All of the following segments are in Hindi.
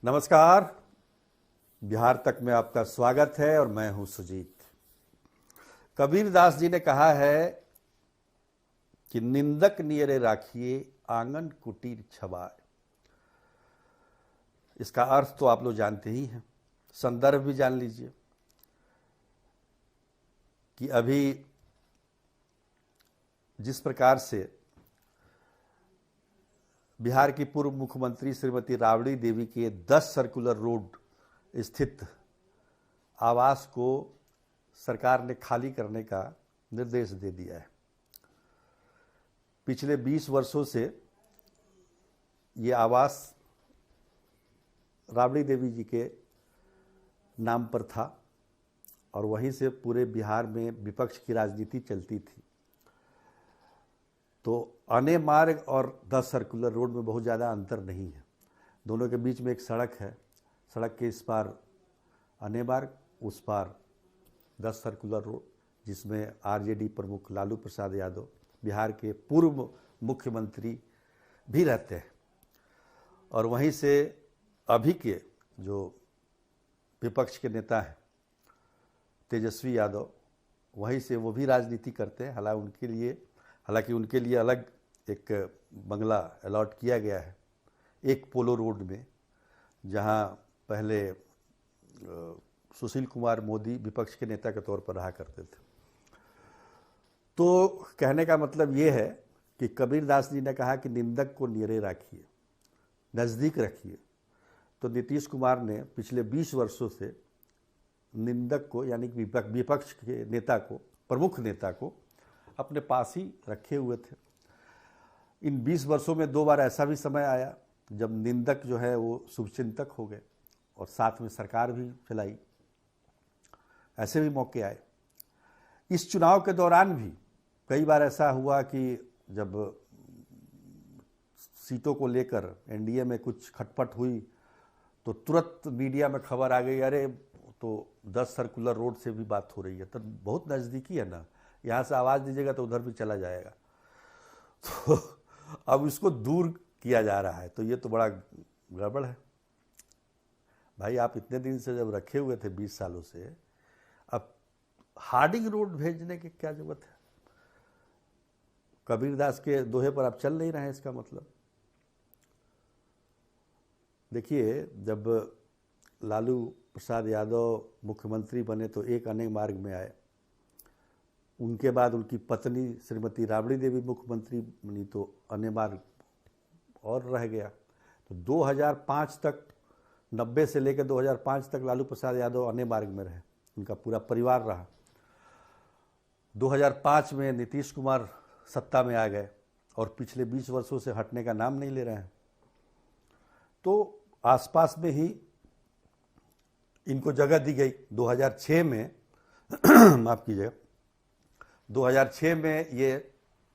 नमस्कार। बिहार तक में आपका स्वागत है और मैं हूं सुजीत। कबीर दास जी ने कहा है कि निंदक नियरे राखिए आंगन कुटीर छवाए। इसका अर्थ तो आप लोग जानते ही हैं, संदर्भ भी जान लीजिए कि अभी जिस प्रकार से बिहार की पूर्व मुख्यमंत्री श्रीमती राबड़ी देवी के 10 सर्कुलर रोड स्थित आवास को सरकार ने खाली करने का निर्देश दे दिया है। पिछले 20 वर्षों से ये आवास राबड़ी देवी जी के नाम पर था और वहीं से पूरे बिहार में विपक्ष की राजनीति चलती थी। तो अने मार्ग और 10 सर्कुलर रोड में बहुत ज़्यादा अंतर नहीं है। दोनों के बीच में एक सड़क है, सड़क के इस पार अने मार्ग, उस पार 10 सर्कुलर रोड, जिसमें आरजेडी प्रमुख लालू प्रसाद यादव, बिहार के पूर्व मुख्यमंत्री भी रहते हैं। और वहीं से अभी के जो विपक्ष के नेता हैं तेजस्वी यादव, वहीं से वो भी राजनीति करते हैं। हालांकि उनके लिए अलग एक बंगला अलॉट किया गया है एक पोलो रोड में, जहां पहले सुशील कुमार मोदी विपक्ष के नेता के तौर पर रहा करते थे। तो कहने का मतलब ये है कि कबीर दास जी ने कहा कि निंदक को नियरे राखिए, नज़दीक रखिए। तो नीतीश कुमार ने पिछले 20 वर्षों से निंदक को, यानी कि विपक्ष के नेता को, प्रमुख नेता को अपने पास ही रखे हुए थे। इन 20 वर्षों में 2 बार ऐसा भी समय आया जब निंदक जो है वो शुभचिंतक हो गए और साथ में सरकार भी चलाई। ऐसे भी मौके आए। इस चुनाव के दौरान भी कई बार ऐसा हुआ कि जब सीटों को लेकर एनडीए में कुछ खटपट हुई तो तुरंत मीडिया में खबर आ गई, अरे तो 10 सर्कुलर रोड से भी बात हो रही है, तो बहुत नज़दीकी है ना, यहाँ से आवाज़ दीजिएगा तो उधर भी चला जाएगा। तो अब इसको दूर किया जा रहा है, तो ये तो बड़ा गड़बड़ है भाई। आप इतने दिन से जब रखे हुए थे 20 सालों से, अब हार्डिंग रोड भेजने की क्या जरूरत है? कबीर दास के दोहे पर आप चल नहीं रहे हैं, इसका मतलब। देखिए, जब लालू प्रसाद यादव मुख्यमंत्री बने तो एक अनेक मार्ग में आए। उनके बाद उनकी पत्नी श्रीमती राबड़ी देवी मुख्यमंत्री बनी तो अने मार्ग और रह गया। तो 2005 तक, 90 से लेकर 2005 तक लालू प्रसाद यादव अने मार्ग में रहे, उनका पूरा परिवार रहा। 2005 में नीतीश कुमार सत्ता में आ गए और पिछले 20 वर्षों से हटने का नाम नहीं ले रहे हैं। तो आसपास में ही इनको जगह दी गई। 2006 में माफ कीजिएगा, 2006 में ये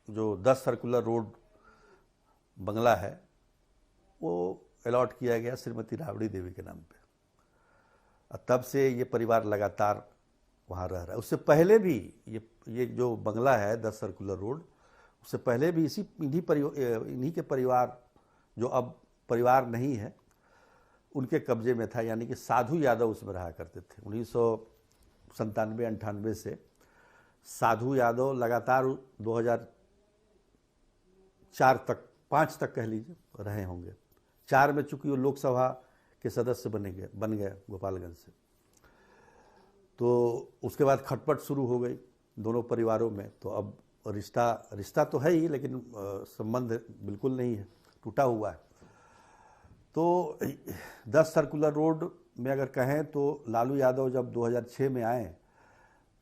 जो 10 सर्कुलर रोड बंगला है वो अलॉट किया गया श्रीमती राबड़ी देवी के नाम पे। तब से ये परिवार लगातार वहाँ रह रहा है। उससे पहले भी ये जो बंगला है 10 सर्कुलर रोड, उससे पहले भी इन्हीं के परिवार, जो अब परिवार नहीं है, उनके कब्जे में था। यानी कि साधु यादव उसमें रहा करते थे। 1997-98 से साधु यादव लगातार 2004 तक, 5 तक कह लीजिए, रहे होंगे। 4 में चूंकि वो लोकसभा के सदस्य बन गए गोपालगंज से। तो उसके बाद खटपट शुरू हो गई दोनों परिवारों में। तो अब रिश्ता तो है ही, लेकिन संबंध बिल्कुल नहीं है, टूटा हुआ है। तो 10 सर्कुलर रोड में अगर कहें तो लालू यादव जब 2006 में आए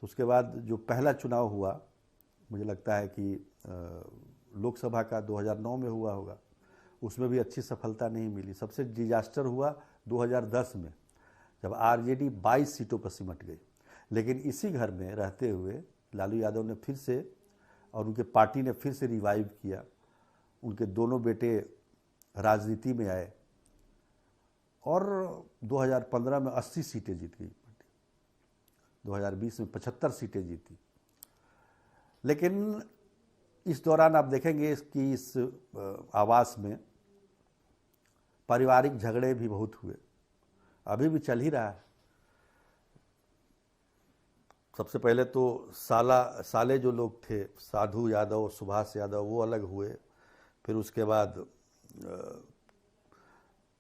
तो उसके बाद जो पहला चुनाव हुआ, मुझे लगता है कि लोकसभा का 2009 में हुआ होगा, उसमें भी अच्छी सफलता नहीं मिली। सबसे डिजास्टर हुआ 2010 में, जब आरजेडी 22 सीटों पर सिमट गई। लेकिन इसी घर में रहते हुए लालू यादव ने फिर से, और उनके पार्टी ने फिर से रिवाइव किया। उनके दोनों बेटे राजनीति में आए और 2015 में 80 सीटें जीत गई, 2020 में 75 सीटें जीती। लेकिन इस दौरान आप देखेंगे कि इस आवास में पारिवारिक झगड़े भी बहुत हुए। अभी भी चल ही रहा है। सबसे पहले तो साले जो लोग थे, साधु यादव, सुभाष यादव, वो अलग हुए। फिर उसके बाद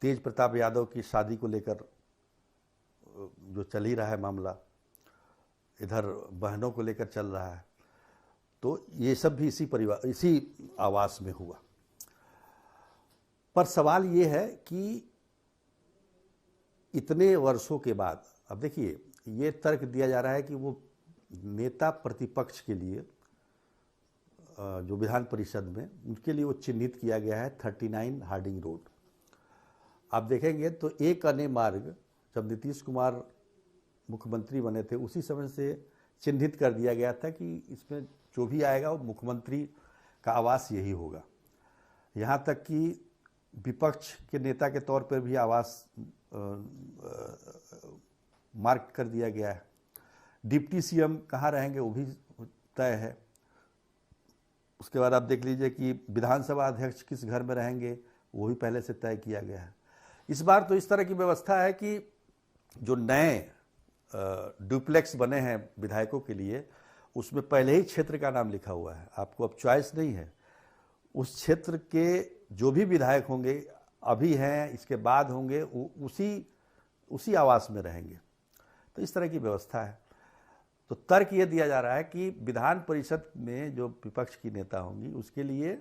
तेज प्रताप यादव की शादी को लेकर जो चल ही रहा है मामला, इधर बहनों को लेकर चल रहा है। तो ये सब भी इसी आवास में हुआ। पर सवाल ये है कि इतने वर्षों के बाद, अब देखिए ये तर्क दिया जा रहा है कि वो नेता प्रतिपक्ष के लिए जो विधान परिषद में, उनके लिए वो चिन्हित किया गया है 39 हार्डिंग रोड। आप देखेंगे तो एक अन्य मार्ग जब नीतीश कुमार मुख्यमंत्री बने थे उसी समय से चिन्हित कर दिया गया था कि इसमें जो भी आएगा वो मुख्यमंत्री का आवास यही होगा। यहाँ तक कि विपक्ष के नेता के तौर पर भी आवास मार्क कर दिया गया है। डिप्टी सीएम कहाँ रहेंगे वो भी तय है। उसके बाद आप देख लीजिए कि विधानसभा अध्यक्ष किस घर में रहेंगे वो भी पहले से तय किया गया है। इस बार तो इस तरह की व्यवस्था है कि जो नए डुप्लेक्स बने हैं विधायकों के लिए, उसमें पहले ही क्षेत्र का नाम लिखा हुआ है, आपको अब चॉइस नहीं है। उस क्षेत्र के जो भी विधायक होंगे, अभी हैं, इसके बाद होंगे, उसी आवास में रहेंगे। तो इस तरह की व्यवस्था है। तो तर्क ये दिया जा रहा है कि विधान परिषद में जो विपक्ष की नेता होंगी उसके लिए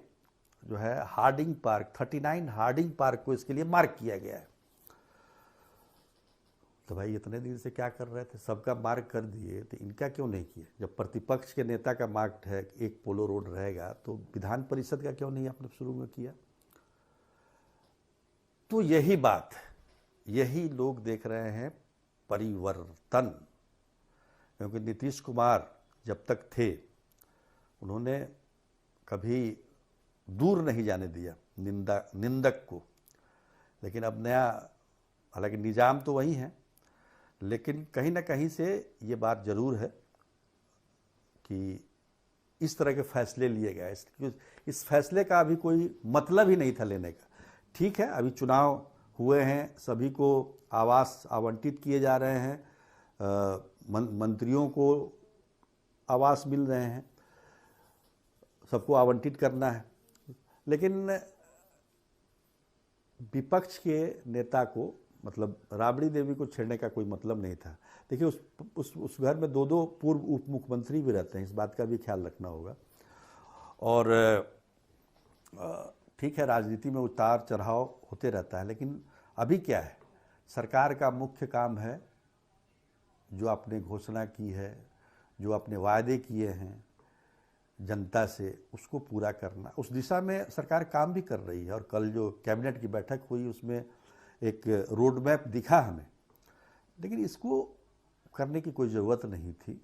जो है हार्डिंग पार्क, 39 हार्डिंग पार्क को इसके लिए मार्क किया गया है। तो भाई इतने दिन से क्या कर रहे थे, सबका मार्क कर दिए, तो इनका क्यों नहीं किए? जब प्रतिपक्ष के नेता का मार्क है एक पोलो रोड रहेगा, तो विधान परिषद का क्यों नहीं आपने शुरू में किया? तो यही बात है, यही लोग देख रहे हैं परिवर्तन। क्योंकि नीतीश कुमार जब तक थे उन्होंने कभी दूर नहीं जाने दिया निंदक को। लेकिन अब नया, हालांकि निजाम तो वही है, लेकिन कहीं ना कहीं से ये बात जरूर है कि इस तरह के फैसले लिए गए। इस फैसले का अभी कोई मतलब ही नहीं था लेने का। ठीक है, अभी चुनाव हुए हैं, सभी को आवास आवंटित किए जा रहे हैं, मंत्रियों को आवास मिल रहे हैं, सबको आवंटित करना है। लेकिन विपक्ष के नेता को, मतलब राबड़ी देवी को छेड़ने का कोई मतलब नहीं था। देखिए उस घर में दो पूर्व उप मुख्यमंत्री भी रहते हैं, इस बात का भी ख्याल रखना होगा। और ठीक है, राजनीति में उतार चढ़ाव होते रहता है, लेकिन अभी क्या है, सरकार का मुख्य काम है जो आपने घोषणा की है, जो आपने वायदे किए हैं जनता से, उसको पूरा करना। उस दिशा में सरकार काम भी कर रही है। और कल जो कैबिनेट की बैठक हुई उसमें एक रोड मैप दिखा हमें, लेकिन इसको करने की कोई ज़रूरत नहीं थी।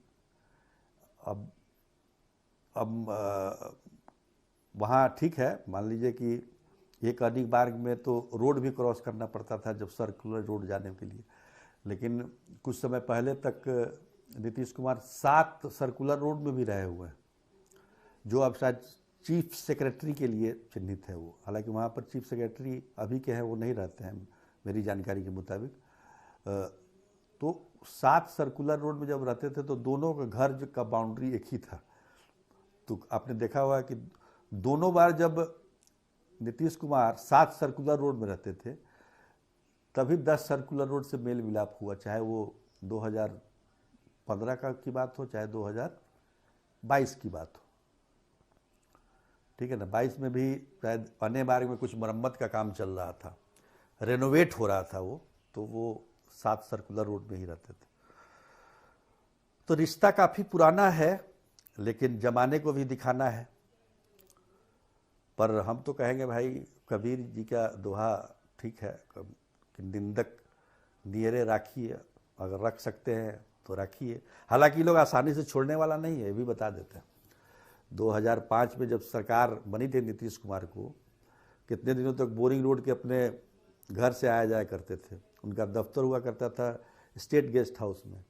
अब वहाँ ठीक है, मान लीजिए कि एक अधिक मार्ग में तो रोड भी क्रॉस करना पड़ता था जब सर्कुलर रोड जाने के लिए, लेकिन कुछ समय पहले तक नीतीश कुमार 7 सर्कुलर रोड में भी रहे हुए हैं, जो अब शायद चीफ सेक्रेटरी के लिए चिन्हित है वो। हालांकि वहाँ पर चीफ सेक्रेटरी अभी के हैं वो नहीं रहते हैं मेरी जानकारी के मुताबिक। तो 7 सर्कुलर रोड में जब रहते थे तो दोनों का घर का बाउंड्री एक ही था। तो आपने देखा होगा कि दोनों बार जब नीतीश कुमार 7 सर्कुलर रोड में रहते थे तभी 10 सर्कुलर रोड से मेल मिलाप हुआ, चाहे वो 2015 की बात हो चाहे 2022 की बात हो। ठीक है ना, 22 में भी शायद अन्य मार्ग में कुछ मरम्मत का काम चल रहा था, रेनोवेट हो रहा था वो, तो वो 7 सर्कुलर रोड में ही रहते थे। तो रिश्ता काफ़ी पुराना है, लेकिन जमाने को भी दिखाना है। पर हम तो कहेंगे भाई, कबीर जी का दोहा ठीक है कि निंदक नियरे राखिए, अगर रख सकते हैं तो रखिए। हालांकि लोग आसानी से छोड़ने वाला नहीं है, ये भी बता देते हैं। 2005 में जब सरकार बनी थी नीतीश कुमार को, कितने दिनों तक बोरिंग रोड के अपने घर से आया जाया करते थे। उनका दफ्तर हुआ करता था स्टेट गेस्ट हाउस में,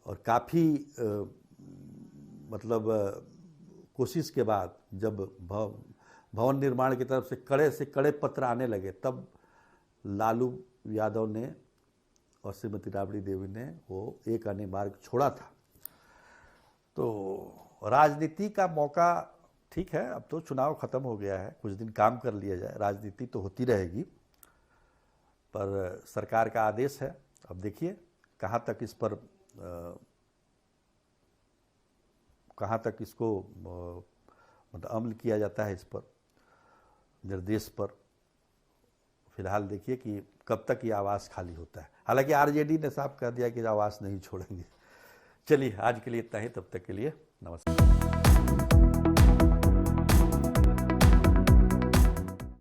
और काफ़ी मतलब कोशिश के बाद जब भवन निर्माण की तरफ से कड़े पत्र आने लगे, तब लालू यादव ने और श्रीमती राबड़ी देवी ने वो एक अन्य मार्ग छोड़ा था। तो राजनीति का मौका, ठीक है, अब तो चुनाव खत्म हो गया है, कुछ दिन काम कर लिया जाए, राजनीति तो होती रहेगी, पर सरकार का आदेश है। अब देखिए कहाँ तक इस पर कहाँ तक इसको मतलब अमल किया जाता है, इस पर निर्देश पर। फिलहाल देखिए कि कब तक ये आवास खाली होता है। हालांकि आरजेडी ने साफ कह दिया कि आवास नहीं छोड़ेंगे। चलिए आज के लिए इतना ही, तब तक के लिए नमस्कार।